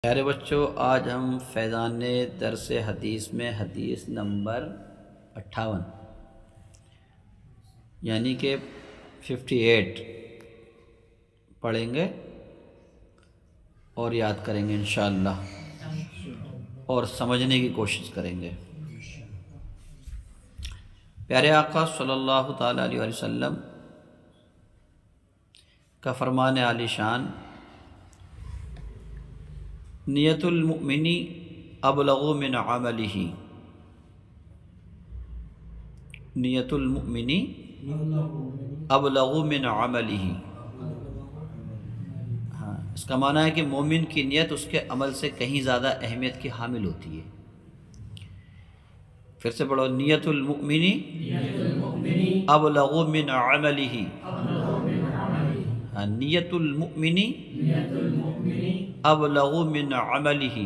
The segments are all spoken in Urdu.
پیارے بچوں، آج ہم فیضان درس حدیث میں حدیث نمبر 58 یعنی کہ 58 پڑھیں گے اور یاد کریں گے انشاءاللہ اور سمجھنے کی کوشش کریں گے۔ پیارے آقا صلی اللہ تعالیٰ علیہ وسلم کا فرمان عالی شان، نیت المؤمنی ابلغ من عملہ، نیت المؤمنی ابلغ من عملہ۔ ہاں، اس کا معنی ہے کہ مومن کی نیت اس کے عمل سے کہیں زیادہ اہمیت کی حامل ہوتی ہے۔ پھر سے پڑھو، نیت المؤمنی ابلغ من عملہ۔ ہاں، نیت المؤمنی ابلغ من عملہ۔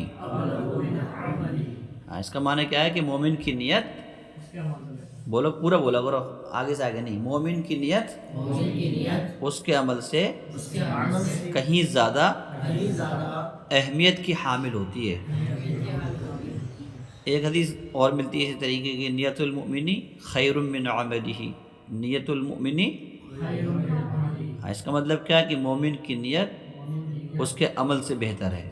ہاں، اس کا معنی کیا ہے کہ مومن کی نیت، بولو پورا بولا کرو، آگے سے آگے نہیں، مومن کی نیت اس کے عمل سے کہیں زیادہ اہمیت کی حامل ہوتی ہے۔ ایک حدیث اور ملتی ہے اسی طریقے کی، نیت المؤمنی خیر من عملہ، نیت المؤمنی۔ ہاں، اس کا مطلب کیا ہے کہ مومن کی نیت اس کے عمل سے بہتر ہے۔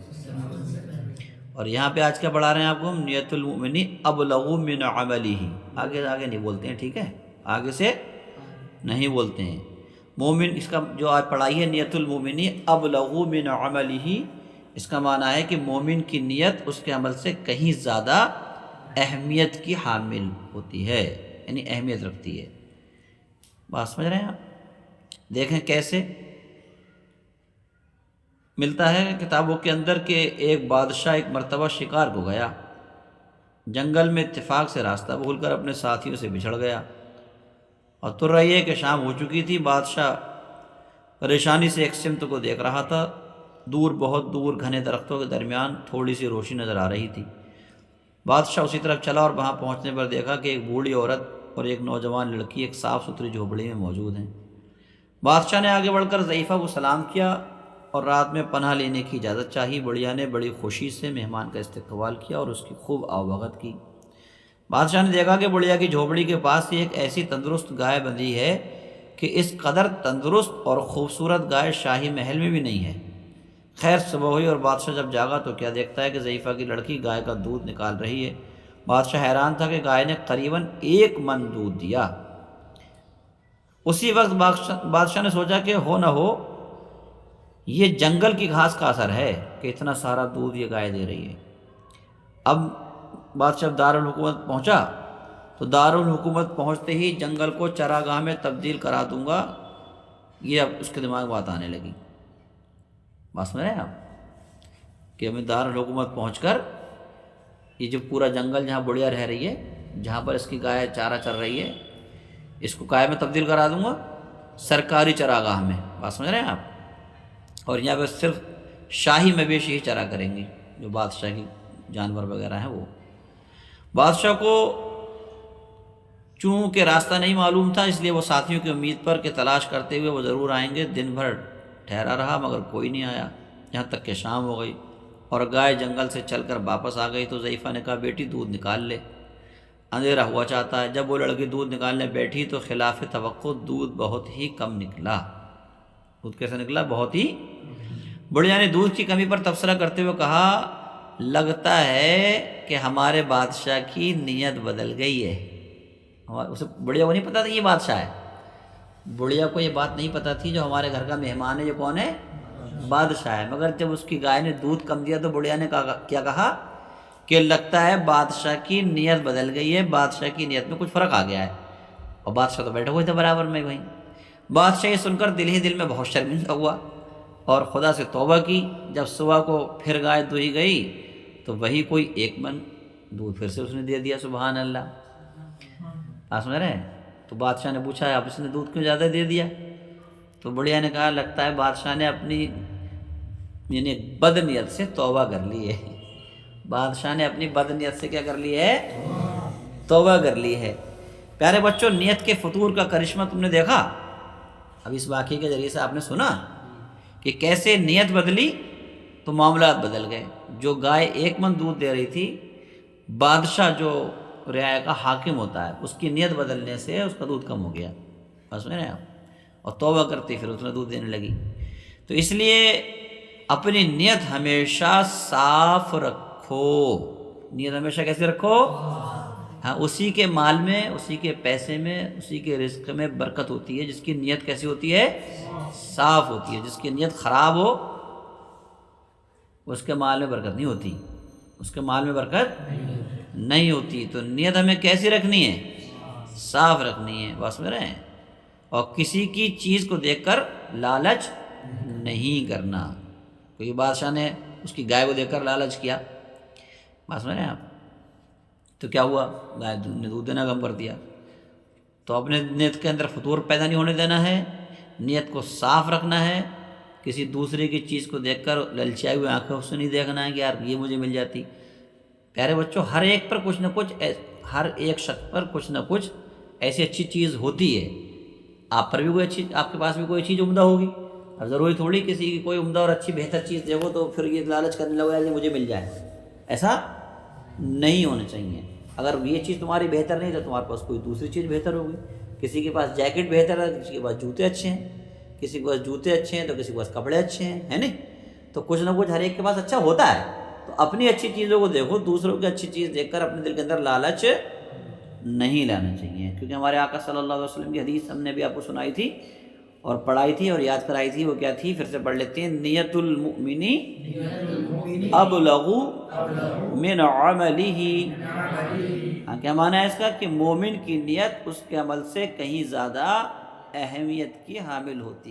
اور یہاں پہ آج کیا پڑھا رہے ہیں آپ کو ہم؟ نیت المؤمنی ابلغ من عملہ۔ آگے نہیں بولتے ہیں، ٹھیک ہے، آگے سے نہیں بولتے ہیں۔ مومن، اس کا جو آج پڑھائی ہے نیت المؤمنی ابلغ من عملہ، اس کا معنی ہے کہ مومن کی نیت اس کے عمل سے کہیں زیادہ اہمیت کی حامل ہوتی ہے، یعنی اہمیت رکھتی ہے۔ بات سمجھ رہے ہیں آپ؟ دیکھیں کیسے ملتا ہے کتابوں کے اندر کہ ایک بادشاہ ایک مرتبہ شکار کو گیا، جنگل میں اتفاق سے راستہ بھول کر اپنے ساتھیوں سے بچھڑ گیا، اور تر رہی ہے کہ شام ہو چکی تھی۔ بادشاہ پریشانی سے ایک سمت کو دیکھ رہا تھا، دور، بہت دور گھنے درختوں کے درمیان تھوڑی سی روشنی نظر آ رہی تھی۔ بادشاہ اسی طرف چلا اور وہاں پہنچنے پر دیکھا کہ ایک بوڑھی عورت اور ایک نوجوان لڑکی ایک صاف ستھری جھوپڑی میں موجود ہیں۔ بادشاہ نے آگے بڑھ کر ضعیفہ کو سلام کیا اور رات میں پناہ لینے کی اجازت چاہی۔ بڑھیا نے بڑی خوشی سے مہمان کا استقبال کیا اور اس کی خوب آوبھگت کی۔ بادشاہ نے دیکھا کہ بڑھیا کی جھوپڑی کے پاس ہی ایک ایسی تندرست گائے بندھی ہے کہ اس قدر تندرست اور خوبصورت گائے شاہی محل میں بھی نہیں ہے۔ خیر صبح ہوئی اور بادشاہ جب جاگا تو کیا دیکھتا ہے کہ ضعیفہ کی لڑکی گائے کا دودھ نکال رہی ہے۔ بادشاہ حیران تھا کہ گائے نے قریباً 1 من دودھ دیا۔ اسی وقت بادشاہ نے سوچا کہ ہو نہ ہو یہ جنگل کی گھاس کا اثر ہے کہ اتنا سارا دودھ یہ گائے دے رہی ہے۔ اب بادشاہ دارالحکومت پہنچا تو دارالحکومت پہنچتے ہی جنگل کو چراگاہ میں تبدیل کرا دوں گا، یہ اب اس کے دماغ میں بات آنے لگی۔ بات سمجھ رہے ہیں آپ کہ ہمیں دارالحکومت پہنچ کر یہ جو پورا جنگل جہاں بڑھیا رہ رہی ہے، جہاں پر اس کی گائے چارہ چر رہی ہے، اس کو گائے میں تبدیل کرا دوں گا سرکاری چراگاہ میں۔ بات سمجھ رہے ہیں آپ؟ اور یہاں پہ صرف شاہی مویشی ہی چرا کریں گی، جو بادشاہ کی جانور وغیرہ ہیں وہ۔ بادشاہ کو چونکہ راستہ نہیں معلوم تھا، اس لیے وہ ساتھیوں کی امید پر کہ تلاش کرتے ہوئے وہ ضرور آئیں گے، دن بھر ٹھہرا رہا مگر کوئی نہیں آیا، یہاں تک کہ شام ہو گئی اور گائے جنگل سے چل کر واپس آ گئی۔ تو ضعیفہ نے کہا، بیٹی دودھ نکال لے، اندھیرا ہوا چاہتا ہے۔ جب وہ لڑکی دودھ نکالنے بیٹھی تو خلاف توقع دودھ بہت ہی کم نکلا۔ دودھ کیسے نکلا؟ بہت ہی۔ بڑھیا نے دودھ کی کمی پر تبصرہ کرتے ہوئے کہا، لگتا ہے کہ ہمارے بادشاہ کی نیت بدل گئی ہے۔ اسے بڑھیا کو نہیں پتا تھا یہ بادشاہ ہے، بڑھیا کو یہ بات نہیں پتا تھی جو ہمارے گھر کا مہمان ہے یہ کون ہے؟ بادشاہ ہے۔ مگر جب اس کی گائے نے دودھ کم دیا تو بڑھیا نے کیا کہا کہ لگتا ہے بادشاہ کی نیت بدل گئی ہے، بادشاہ کی نیت میں کچھ فرق آ گیا ہے۔ اور بادشاہ تو بیٹھے ہوئے تھے برابر میں بھائی۔ بادشاہ یہ سن کر دل ہی دل میں بہت شرمندہ ہوا اور خدا سے توبہ کی۔ جب صبح کو پھر گائے دہی گئی تو وہی کوئی 1 من دودھ پھر سے اس نے دے دیا۔ سبحان اللہ، آپ سمجھ رہے ہیں؟ تو بادشاہ نے پوچھا، آپ اس نے دودھ کیوں زیادہ دے دیا؟ تو بڑھیا نے کہا، لگتا ہے بادشاہ نے اپنی یعنی بد نیت سے توبہ کر لی ہے۔ بادشاہ نے اپنی بد نیت سے کیا کر لی ہے؟ توبہ کر لی ہے۔ پیارے بچوں، نیت کے فطور کا کرشمہ تم نے دیکھا؟ اب اس واقعے کے ذریعے سے آپ نے سنا کہ کیسے نیت بدلی تو معاملات بدل گئے. جو گائے 1 من دودھ دے رہی تھی، بادشاہ جو رعایا کا حاکم ہوتا ہے اس کی نیت بدلنے سے اس کا دودھ کم ہو گیا. بس میں نے اور توبہ کرتی پھر اس نے دودھ دینے لگی. تو اس لیے اپنی نیت ہمیشہ صاف رکھو. نیت ہمیشہ کیسے رکھو؟ ہاں، اسی کے مال میں، اسی کے پیسے میں، اسی کے رزق میں برکت ہوتی ہے جس کی نیت کیسی ہوتی ہے؟ صاف ہوتی ہے. جس کی نیت خراب ہو اس کے مال میں برکت نہیں ہوتی، اس کے مال میں برکت نہیں ہوتی. تو نیت ہمیں کیسی رکھنی ہے؟ صاف رکھنی ہے. بس میں رہیں. اور کسی کی چیز کو دیکھ کر لالچ نہیں کرنا. کوئی بادشاہ نے اس کی گائے کو دیکھ کر لالچ کیا، بس میں رہیں آپ، تو کیا ہوا؟ گائے نے دودھ دینا کم کر دیا. تو اپنے نیت کے اندر فطور پیدا نہیں ہونے دینا ہے، نیت کو صاف رکھنا ہے. کسی دوسرے کی چیز کو دیکھ کر للچائے ہوئے آنکھوں سے نہیں دیکھنا ہے کہ یار یہ مجھے مل جاتی. پیارے بچوں، ہر ایک پر کچھ نہ کچھ، ہر ایک شخص پر کچھ نہ کچھ ایسی اچھی چیز ہوتی ہے. آپ پر بھی کوئی اچھی، آپ کے پاس بھی کوئی چیز عمدہ ہوگی. اب ضروری تھوڑی کسی کی کوئی عمدہ اور اچھی بہتر چیز دیکھو تو پھر یہ لالچ کرنے لگو یار یہ مجھے مل جائے. ایسا نہیں ہونا چاہیے. اگر یہ چیز تمہاری بہتر نہیں تو تمہارے پاس کوئی دوسری چیز بہتر ہوگی. کسی کے پاس جیکٹ بہتر ہے، کسی کے پاس جوتے اچھے ہیں، کسی کے پاس جوتے اچھے ہیں تو کسی کے پاس کپڑے اچھے ہیں، ہے نہیں؟ تو کچھ نہ کچھ ہر ایک کے پاس اچھا ہوتا ہے. تو اپنی اچھی چیزوں کو دیکھو، دوسروں کی اچھی چیز دیکھ کر اپنے دل کے اندر لالچ نہیں لانا چاہیے. کیونکہ ہمارے آقا صلی اللہ علیہ وسلم کی حدیث ہم نے بھی آپ کو سنائی تھی اور پڑھائی تھی اور یاد کرائی تھی. وہ کیا تھی؟ پھر سے پڑھ لیتے ہیں. نیت المؤمنی ابلغ من عملہ. ہاں، کیا معنی ہے اس کا؟ کہ مومن کی نیت اس کے عمل سے کہیں زیادہ اہمیت کی حامل ہوتی ہے.